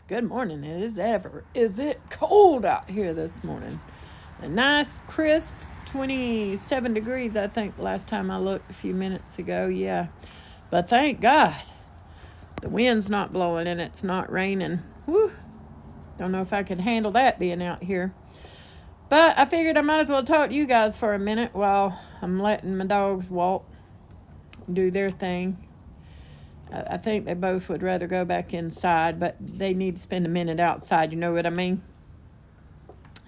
Good morning. Is it cold out here this morning? A nice, crisp 27 degrees, I think, last time I looked a few minutes ago. Yeah. But thank God the wind's not blowing and it's not raining. Whew. Don't know if I could handle that being out here. But I figured I might as well talk to you guys for a minute while I'm letting my dogs walk, do their thing. I think they both would rather go back inside, but they need to spend a minute outside. You know what I mean?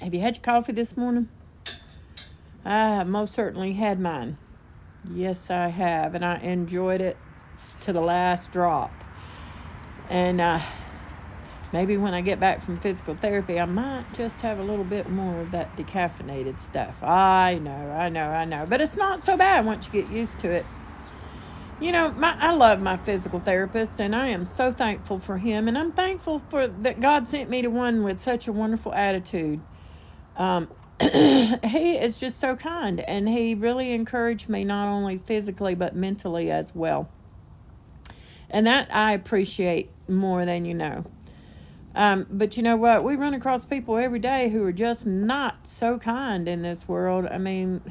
Have you had your coffee this morning? I have most certainly had mine. Yes, I have, and I enjoyed it to the last drop. And maybe when I get back from physical therapy, I might just have a little bit more of that decaffeinated stuff. I know. But it's not so bad once you get used to it. You know, I love my physical therapist, and I am so thankful for him, and I'm thankful for that God sent me to one with such a wonderful attitude. He is just so kind, and he really encouraged me not only physically but mentally as well. And that I appreciate more than you know. But you know what? We run across people every day who are just not so kind in this world. I mean,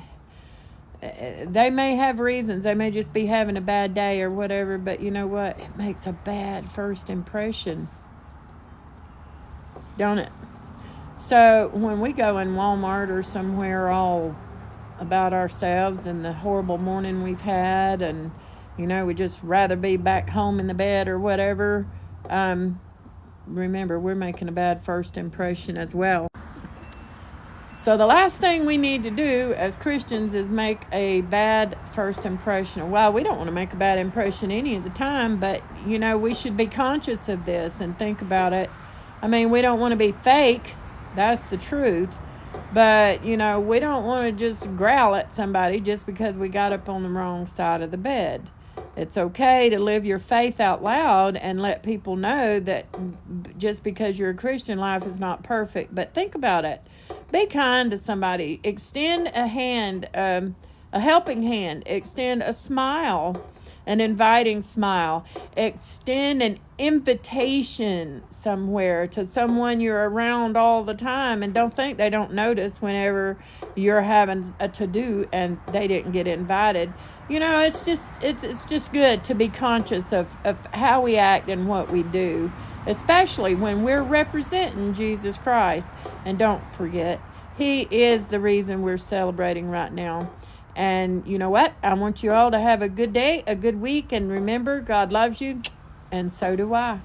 they may have reasons. They may just be having a bad day or whatever, but you know what? It makes a bad first impression, don't it? So when we go in Walmart or somewhere all about ourselves and the horrible morning we've had, and you know, we'd just rather be back home in the bed or whatever, remember, we're making a bad first impression as well. So the last thing we need to do as Christians is make a bad first impression. Well, we don't want to make a bad impression any of the time, but, you know, we should be conscious of this and think about it. I mean, we don't want to be fake. That's the truth. But, you know, we don't want to just growl at somebody just because we got up on the wrong side of the bed. It's okay to live your faith out loud and let people know that just because you're a Christian, life is not perfect. But think about it. Be kind to somebody. Extend a hand, a helping hand. Extend a smile, an inviting smile. Extend an invitation somewhere to someone you're around all the time, and don't think they don't notice whenever you're having a to-do and they didn't get invited. You know, it's just good to be conscious of how we act and what we do, especially when we're representing Jesus Christ. And don't forget, he is the reason we're celebrating right now. And you know what? I want you all to have a good day, a good week, and remember, God loves you, and so do I.